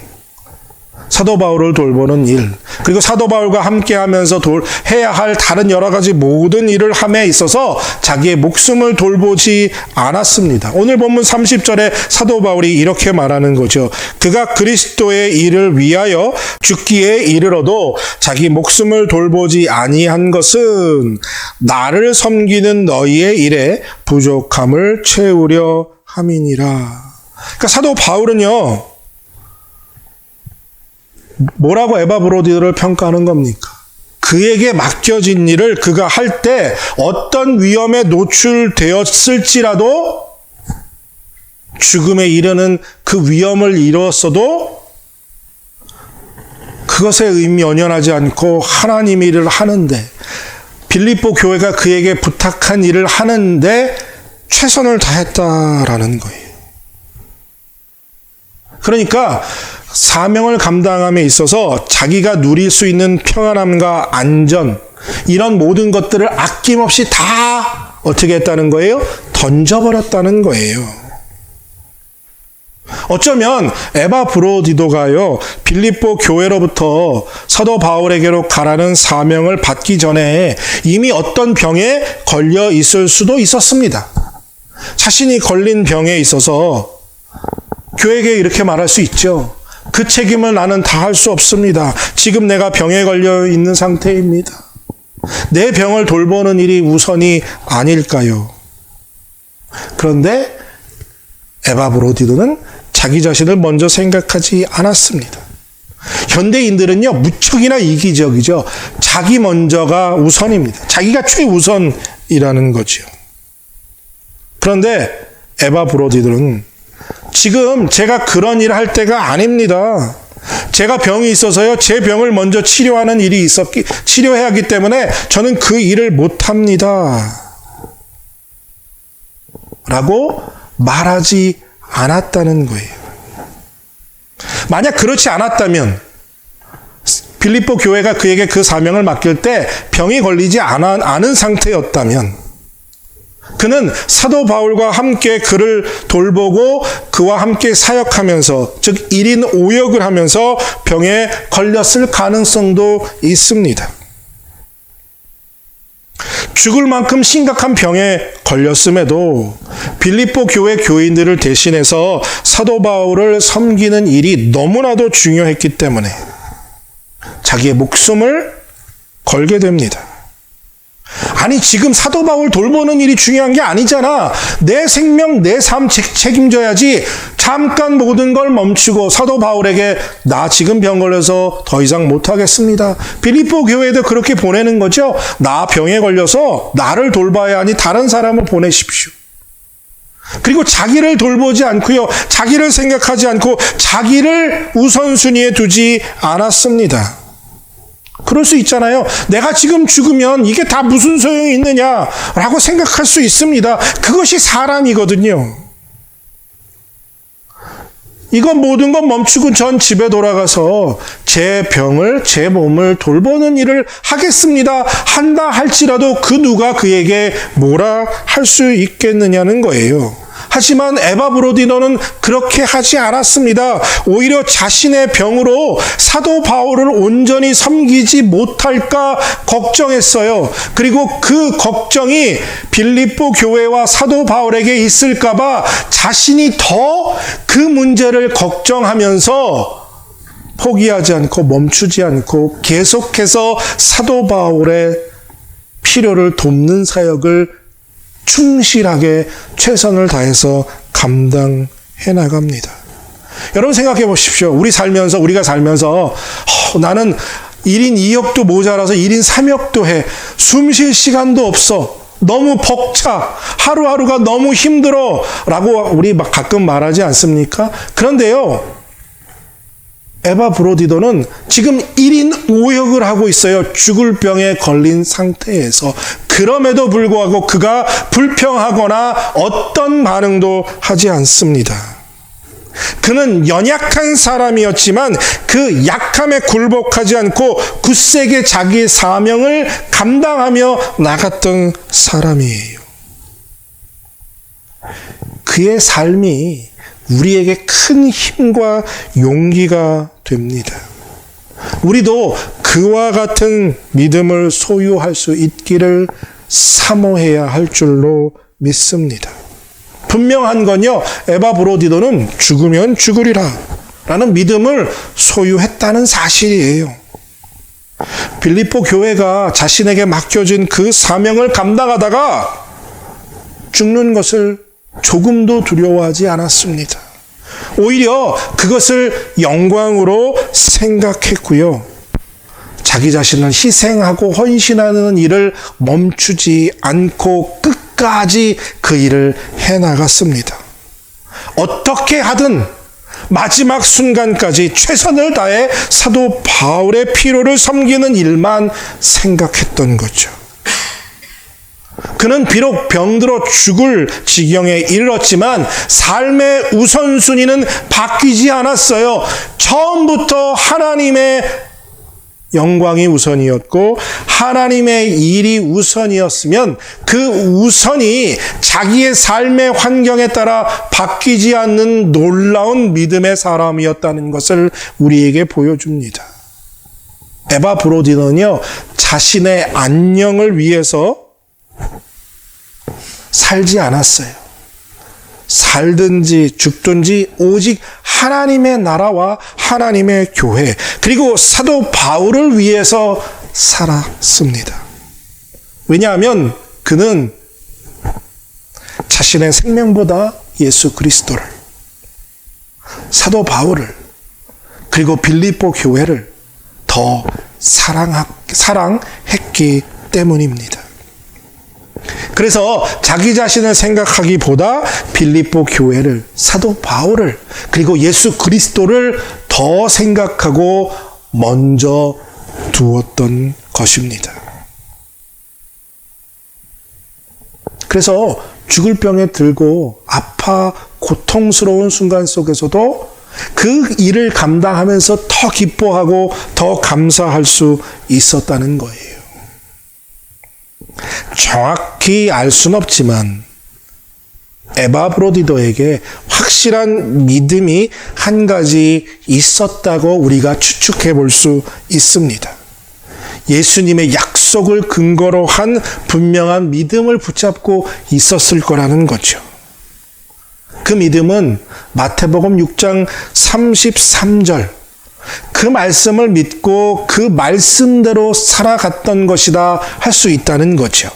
사도 바울을 돌보는 일, 그리고 사도 바울과 함께하면서 해야 할 다른 여러 가지 모든 일을 함에 있어서 자기의 목숨을 돌보지 않았습니다. 오늘 본문 30절에 사도 바울이 이렇게 말하는 거죠. 그가 그리스도의 일을 위하여 죽기에 이르러도 자기 목숨을 돌보지 아니한 것은 나를 섬기는 너희의 일에 부족함을 채우려 함이니라. 그러니까 사도 바울은요, 뭐라고 에바브로디도를 평가하는 겁니까? 그에게 맡겨진 일을 그가 할 때 어떤 위험에 노출되었을지라도 죽음에 이르는 그 위험을 이뤘어도 그것에 의미 연연하지 않고 하나님 일을 하는데, 빌립보 교회가 그에게 부탁한 일을 하는데 최선을 다했다라는 거예요. 그러니까 사명을 감당함에 있어서 자기가 누릴 수 있는 평안함과 안전, 이런 모든 것들을 아낌없이 다 어떻게 했다는 거예요? 던져버렸다는 거예요. 어쩌면 에바브로디도가요, 빌립보 교회로부터 사도 바울에게로 가라는 사명을 받기 전에 이미 어떤 병에 걸려 있을 수도 있었습니다. 자신이 걸린 병에 있어서 교회에게 이렇게 말할 수 있죠. 그 책임을 나는 다 할 수 없습니다. 지금 내가 병에 걸려 있는 상태입니다. 내 병을 돌보는 일이 우선이 아닐까요? 그런데 에바 브로디도는 자기 자신을 먼저 생각하지 않았습니다. 현대인들은요, 무척이나 이기적이죠. 자기 먼저가 우선입니다. 자기가 최우선이라는 거죠. 그런데 에바 브로디도는 지금 제가 그런 일을 할 때가 아닙니다. 제가 병이 있어서요, 제 병을 먼저 치료하는 일이 치료해야 하기 때문에 저는 그 일을 못합니다. 라고 말하지 않았다는 거예요. 만약 그렇지 않았다면 빌립보 교회가 그에게 그 사명을 맡길 때 병이 걸리지 않은 상태였다면 그는 사도 바울과 함께 그를 돌보고 그와 함께 사역하면서, 즉 1인 5역을 하면서 병에 걸렸을 가능성도 있습니다. 죽을 만큼 심각한 병에 걸렸음에도 빌립보 교회 교인들을 대신해서 사도 바울을 섬기는 일이 너무나도 중요했기 때문에 자기의 목숨을 걸게 됩니다. 아니, 지금 사도 바울 돌보는 일이 중요한 게 아니잖아. 내 생명, 내 삶 책임져야지. 잠깐 모든 걸 멈추고 사도 바울에게 나 지금 병 걸려서 더 이상 못하겠습니다. 빌립보 교회도 그렇게 보내는 거죠. 나 병에 걸려서 나를 돌봐야 하니 다른 사람을 보내십시오. 그리고 자기를 돌보지 않고요, 자기를 생각하지 않고 자기를 우선순위에 두지 않았습니다. 그럴 수 있잖아요. 내가 지금 죽으면 이게 다 무슨 소용이 있느냐라고 생각할 수 있습니다. 그것이 사람이거든요. 이건 모든 건 멈추고 전 집에 돌아가서 제 병을, 제 몸을 돌보는 일을 하겠습니다. 한다 할지라도 그 누가 그에게 뭐라 할 수 있겠느냐는 거예요. 하지만 에바 브로디노는 그렇게 하지 않았습니다. 오히려 자신의 병으로 사도 바울을 온전히 섬기지 못할까 걱정했어요. 그리고 그 걱정이 빌립보 교회와 사도 바울에게 있을까봐 자신이 더 그 문제를 걱정하면서 포기하지 않고 멈추지 않고 계속해서 사도 바울의 필요를 돕는 사역을 충실하게 최선을 다해서 감당해 나갑니다. 여러분 생각해 보십시오. 우리가 살면서 나는 1인 2역도 모자라서 1인 3역도 해. 숨 쉴 시간도 없어. 너무 벅차. 하루하루가 너무 힘들어. 라고 우리 가끔 말하지 않습니까? 그런데요, 에바 브로디도는 지금 1인 5역을 하고 있어요. 죽을 병에 걸린 상태에서. 그럼에도 불구하고 그가 불평하거나 어떤 반응도 하지 않습니다. 그는 연약한 사람이었지만 그 약함에 굴복하지 않고 굳세게 자기의 사명을 감당하며 나갔던 사람이에요. 그의 삶이 우리에게 큰 힘과 용기가 됩니다. 우리도 그와 같은 믿음을 소유할 수 있기를 사모해야 할 줄로 믿습니다. 분명한 건요, 에바 브로디도는 죽으면 죽으리라 라는 믿음을 소유했다는 사실이에요. 빌립보 교회가 자신에게 맡겨진 그 사명을 감당하다가 죽는 것을 조금도 두려워하지 않았습니다. 오히려 그것을 영광으로 생각했고요. 자기 자신을 희생하고 헌신하는 일을 멈추지 않고 끝까지 그 일을 해나갔습니다. 어떻게 하든 마지막 순간까지 최선을 다해 사도 바울의 필요를 섬기는 일만 생각했던 거죠. 그는 비록 병들어 죽을 지경에 이르렀지만 삶의 우선순위는 바뀌지 않았어요. 처음부터 하나님의 영광이 우선이었고 하나님의 일이 우선이었으면 그 우선이 자기의 삶의 환경에 따라 바뀌지 않는 놀라운 믿음의 사람이었다는 것을 우리에게 보여줍니다. 에바 브로디는요, 자신의 안녕을 위해서 살지 않았어요. 살든지 죽든지 오직 하나님의 나라와 하나님의 교회, 그리고 사도 바울을 위해서 살았습니다. 왜냐하면 그는 자신의 생명보다 예수 그리스도를, 사도 바울을, 그리고 빌립보 교회를 더 사랑했기 때문입니다. 그래서 자기 자신을 생각하기보다 빌립보 교회를, 사도 바울을, 그리고 예수 그리스도를 더 생각하고 먼저 두었던 것입니다. 그래서 죽을 병에 들고 아파 고통스러운 순간 속에서도 그 일을 감당하면서 더 기뻐하고 더 감사할 수 있었다는 거예요. 정확히 알 수는 없지만 에바브로디도에게 확실한 믿음이 한 가지 있었다고 우리가 추측해 볼 수 있습니다. 예수님의 약속을 근거로 한 분명한 믿음을 붙잡고 있었을 거라는 거죠. 그 믿음은 마태복음 6장 33절, 그 말씀을 믿고 그 말씀대로 살아갔던 것이다 할 수 있다는 거죠.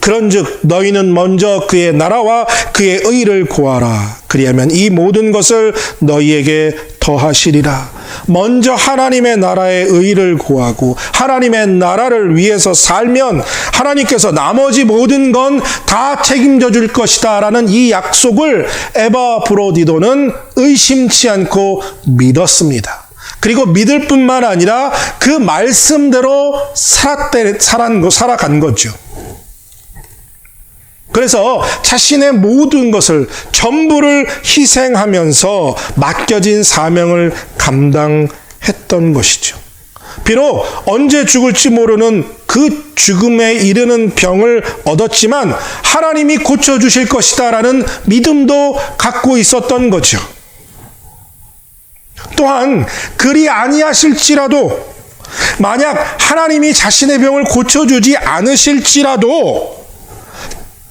그런즉 너희는 먼저 그의 나라와 그의 의를 구하라. 그리하면 이 모든 것을 너희에게 더하시리라. 먼저 하나님의 나라의 의를 구하고 하나님의 나라를 위해서 살면 하나님께서 나머지 모든 건 다 책임져 줄 것이다 라는 이 약속을 에바브로디도는 의심치 않고 믿었습니다. 그리고 믿을 뿐만 아니라 그 말씀대로 살아간 거죠. 그래서 자신의 모든 것을 전부를 희생하면서 맡겨진 사명을 감당했던 것이죠. 비록 언제 죽을지 모르는 그 죽음에 이르는 병을 얻었지만 하나님이 고쳐주실 것이다 라는 믿음도 갖고 있었던 거죠. 또한 그리 아니하실지라도, 만약 하나님이 자신의 병을 고쳐주지 않으실지라도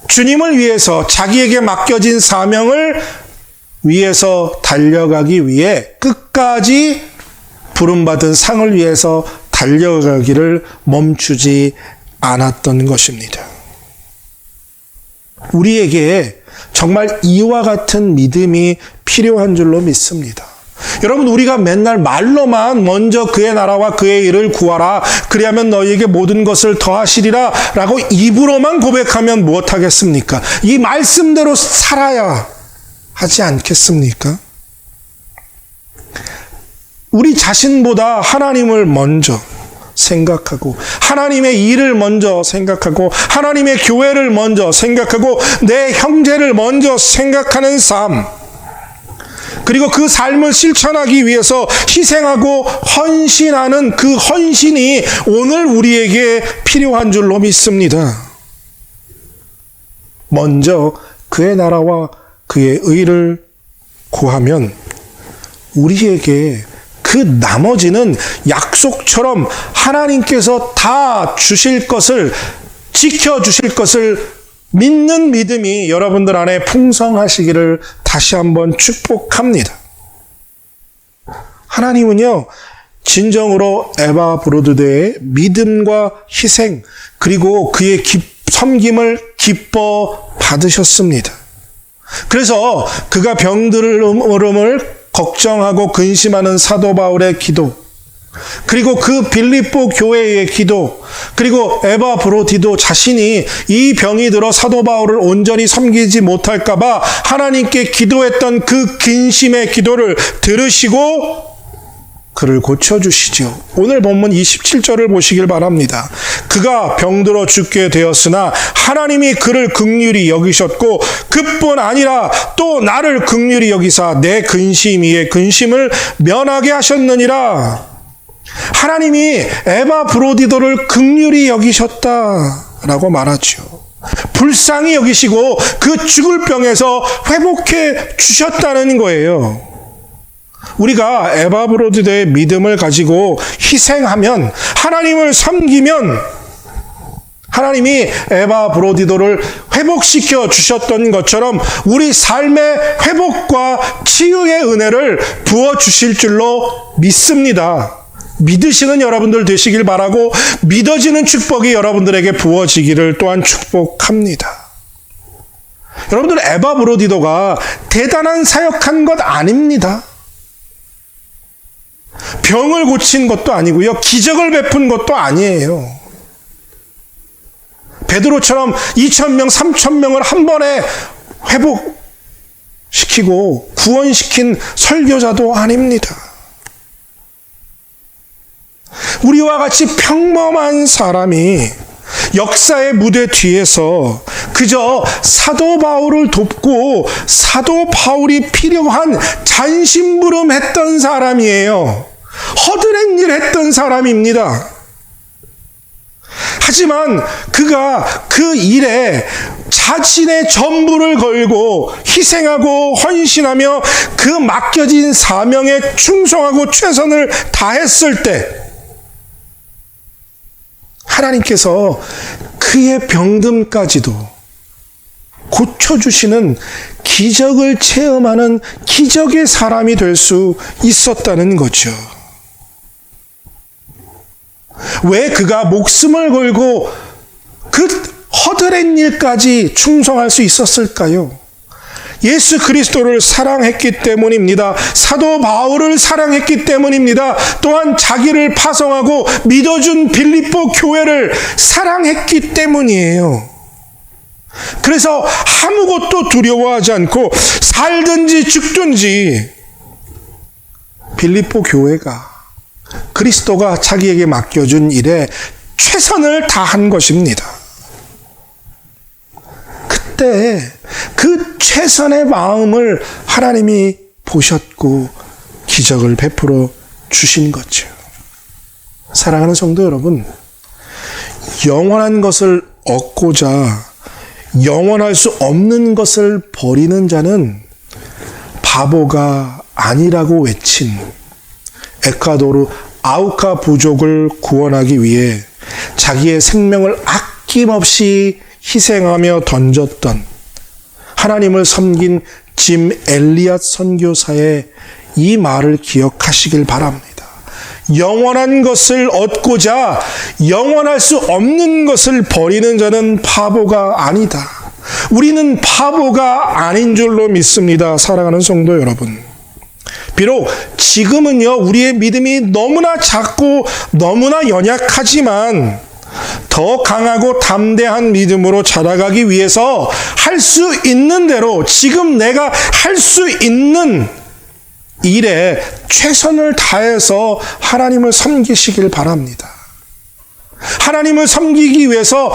주님을 위해서, 자기에게 맡겨진 사명을 위해서 달려가기 위해 끝까지 부름받은 상을 위해서 달려가기를 멈추지 않았던 것입니다. 우리에게 정말 이와 같은 믿음이 필요한 줄로 믿습니다. 여러분, 우리가 맨날 말로만 먼저 그의 나라와 그의 일을 구하라, 그리하면 너희에게 모든 것을 더하시리라 라고 입으로만 고백하면 무엇하겠습니까? 이 말씀대로 살아야 하지 않겠습니까? 우리 자신보다 하나님을 먼저 생각하고, 하나님의 일을 먼저 생각하고, 하나님의 교회를 먼저 생각하고, 내 형제를 먼저 생각하는 삶, 그리고 그 삶을 실천하기 위해서 희생하고 헌신하는 그 헌신이 오늘 우리에게 필요한 줄로 믿습니다. 먼저 그의 나라와 그의 의를 구하면 우리에게 그 나머지는 약속처럼 하나님께서 다 주실 것을, 지켜주실 것을 믿는 믿음이 여러분들 안에 풍성하시기를 다시 한번 축복합니다. 하나님은요, 진정으로 에바브로디도의 믿음과 희생, 그리고 그의 섬김을 기뻐 받으셨습니다. 그래서 그가 병들음을 걱정하고 근심하는 사도 바울의 기도, 그리고 그 빌립보 교회의 기도, 그리고 에바브로디도 자신이 이 병이 들어 사도 바울을 온전히 섬기지 못할까 봐 하나님께 기도했던 그 근심의 기도를 들으시고 그를 고쳐주시죠. 오늘 본문 27절을 보시길 바랍니다. 그가 병들어 죽게 되었으나 하나님이 그를 긍휼히 여기셨고 그뿐 아니라 또 나를 긍휼히 여기사 내 근심 위에 근심을 면하게 하셨느니라. 하나님이 에바브로디도를 긍휼히 여기셨다라고 말하죠. 불쌍히 여기시고 그 죽을 병에서 회복해 주셨다는 거예요. 우리가 에바브로디도의 믿음을 가지고 희생하면, 하나님을 섬기면 하나님이 에바 브로디도를 회복시켜 주셨던 것처럼 우리 삶의 회복과 치유의 은혜를 부어주실 줄로 믿습니다. 믿으시는 여러분들 되시길 바라고 믿어지는 축복이 여러분들에게 부어지기를 또한 축복합니다. 여러분들 에바 브로디도가 대단한 사역한 것 아닙니다. 병을 고친 것도 아니고요. 기적을 베푼 것도 아니에요. 베드로처럼 2,000명, 3,000명을 한 번에 회복시키고 구원시킨 설교자도 아닙니다. 우리와 같이 평범한 사람이 역사의 무대 뒤에서 그저 사도 바울을 돕고 사도 바울이 필요한 잔심부름했던 사람이에요. 허드렛 일 했던 사람입니다. 하지만 그가 그 일에 자신의 전부를 걸고 희생하고 헌신하며 그 맡겨진 사명에 충성하고 최선을 다했을 때 하나님께서 그의 병듦까지도 고쳐주시는 기적을 체험하는 기적의 사람이 될 수 있었다는 거죠. 왜 그가 목숨을 걸고 그 허드렛 일까지 충성할 수 있었을까요? 예수 그리스도를 사랑했기 때문입니다. 사도 바울을 사랑했기 때문입니다. 또한 자기를 파송하고 믿어준 빌립보 교회를 사랑했기 때문이에요. 그래서 아무것도 두려워하지 않고 살든지 죽든지 빌립보 교회가 그리스도가 자기에게 맡겨준 일에 최선을 다한 것입니다. 그때 그 최선의 마음을 하나님이 보셨고 기적을 베풀어 주신 거죠. 사랑하는 성도 여러분, 영원한 것을 얻고자 영원할 수 없는 것을 버리는 자는 바보가 아니라고 외친 에콰도르 아우카 부족을 구원하기 위해 자기의 생명을 아낌없이 희생하며 던졌던 하나님을 섬긴 짐 엘리엇 선교사의 이 말을 기억하시길 바랍니다. 영원한 것을 얻고자 영원할 수 없는 것을 버리는 자는 바보가 아니다. 우리는 바보가 아닌 줄로 믿습니다. 사랑하는 성도 여러분. 비록 지금은요, 우리의 믿음이 너무나 작고 너무나 연약하지만 더 강하고 담대한 믿음으로 자라가기 위해서 할 수 있는 대로 지금 내가 할 수 있는 일에 최선을 다해서 하나님을 섬기시길 바랍니다. 하나님을 섬기기 위해서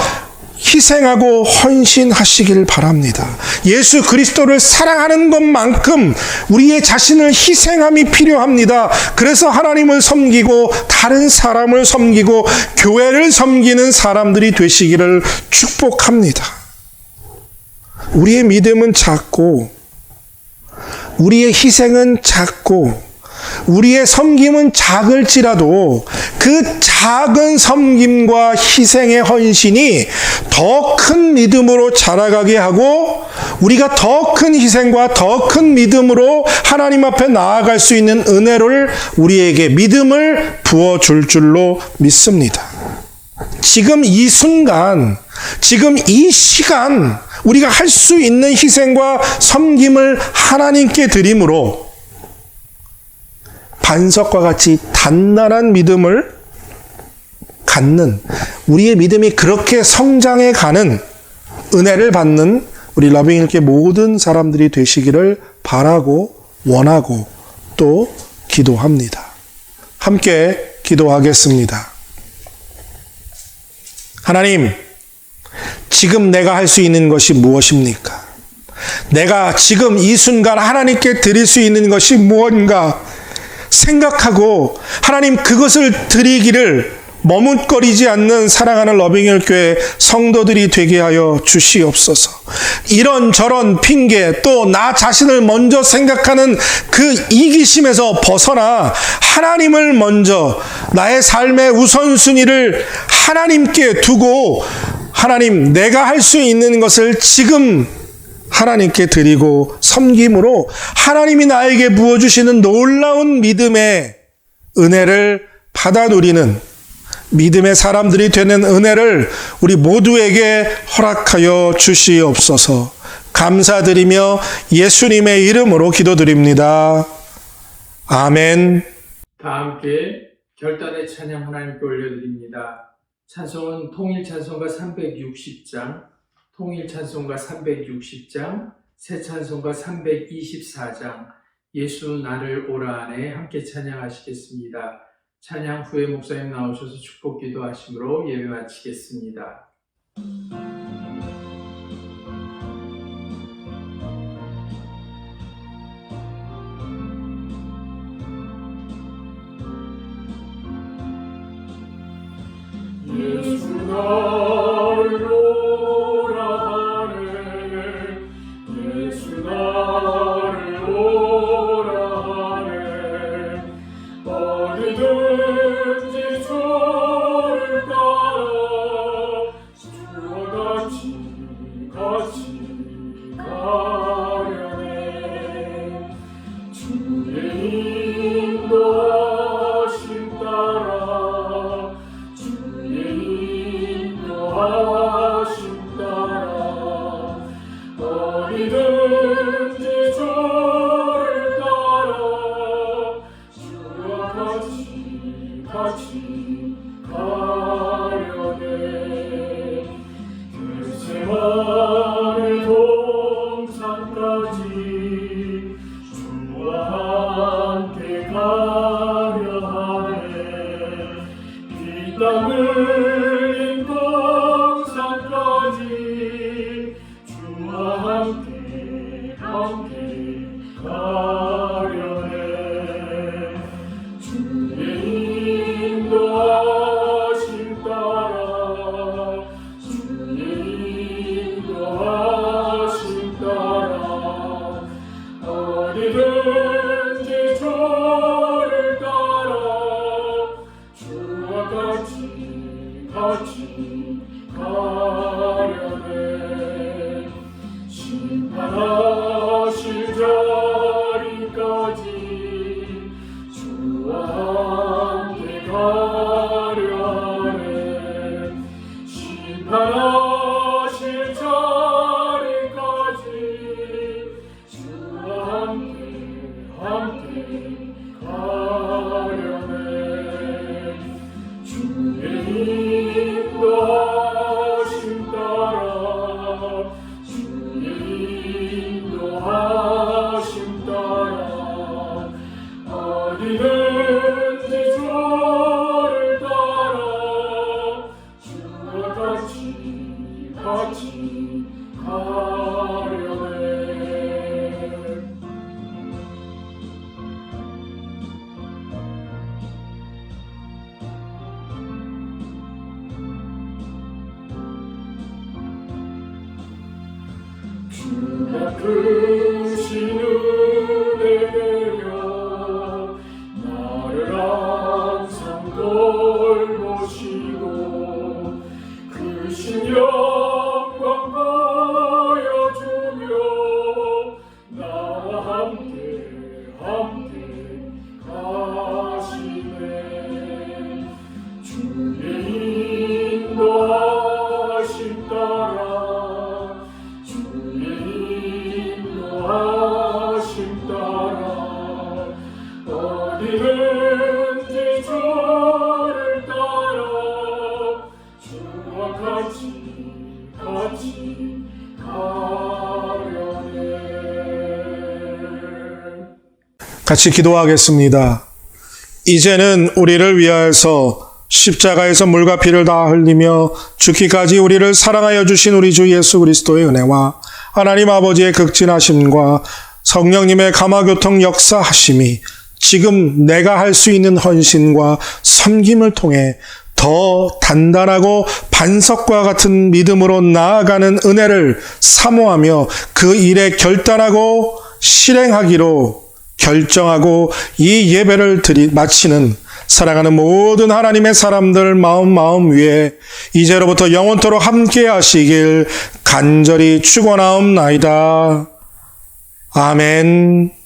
희생하고 헌신하시길 바랍니다. 예수 그리스도를 사랑하는 것만큼 우리의 자신을 희생함이 필요합니다. 그래서 하나님을 섬기고 다른 사람을 섬기고 교회를 섬기는 사람들이 되시기를 축복합니다. 우리의 믿음은 작고 우리의 희생은 작고 우리의 섬김은 작을지라도 그 작은 섬김과 희생의 헌신이 더 큰 믿음으로 자라가게 하고 우리가 더 큰 희생과 더 큰 믿음으로 하나님 앞에 나아갈 수 있는 은혜를 우리에게 믿음을 부어줄 줄로 믿습니다. 지금 이 순간, 지금 이 시간 우리가 할 수 있는 희생과 섬김을 하나님께 드림으로 반석과 같이 단단한 믿음을 갖는, 우리의 믿음이 그렇게 성장해 가는 은혜를 받는 우리 러빙일교회 모든 사람들이 되시기를 바라고 원하고 또 기도합니다. 함께 기도하겠습니다. 하나님, 지금 내가 할 수 있는 것이 무엇입니까? 내가 지금 이 순간 하나님께 드릴 수 있는 것이 무엇인가 생각하고 하나님 그것을 드리기를 머뭇거리지 않는 사랑하는 러빙힐교회 성도들이 되게 하여 주시옵소서. 이런저런 핑계 또 나 자신을 먼저 생각하는 그 이기심에서 벗어나 하나님을 먼저 나의 삶의 우선순위를 하나님께 두고 하나님, 내가 할 수 있는 것을 지금 하나님께 드리고 섬김으로 하나님이 나에게 부어주시는 놀라운 믿음의 은혜를 받아 누리는 믿음의 사람들이 되는 은혜를 우리 모두에게 허락하여 주시옵소서. 감사드리며 예수님의 이름으로 기도드립니다. 아멘. 다 함께 결단의 찬양 하나님께 올려드립니다. 찬송은 통일찬송가 360장, 통일찬송가 360장, 새찬송가 324장, 예수 나를 오라 안에 함께 찬양하시겠습니다. 찬양 후에 목사님 나오셔서 축복 기도하심으로 예배 마치겠습니다. 예수 나를 오라 하네 예수 나를 오라 하네 어디든지 저를 따라 주와 같이 가려네 주의 인도하심 따라 인도하심 따라 어디든지 저를 따라 주와 같이 가려네 겟세마네 동산까지 주와 함께 가려 하네 이 땅을 주와 함께 가려네 주의 인도하심 따라 주의 인도하심 따라 어디든지 저를 따라 주와 같이 가려네 심판하실 자리까지 주와 함께 가려 하네 심판하실 자리까지 주와 함께 가려네 주의 인도하심 따라 주의 인도하심 따라 어디든지 저를 따라 주와 같이 가려네 주가 크신 은혜 내려 나를 항상 돌보시고 크신 영광 보여주며 나와 함께 가시네 주의 인도하심 따라 인도하심 따라 어디든지 저를 따라 주와 같이 가려네 같이 기도하겠습니다. 이제는 우리를 위하여서 십자가에서 물과 피를 다 흘리며 죽기까지 우리를 사랑하여 주신 우리 주 예수 그리스도의 은혜와 하나님 아버지의 극진하심과 성령님의 감화교통 역사하심이 지금 내가 할 수 있는 헌신과 섬김을 통해 더 단단하고 반석과 같은 믿음으로 나아가는 은혜를 사모하며 그 일에 결단하고 실행하기로 결정하고 이 예배를 마치는 사랑하는 모든 하나님의 사람들 마음 위에 이제로부터 영원토록 함께 하시길 간절히 축원하옵나이다. 아멘.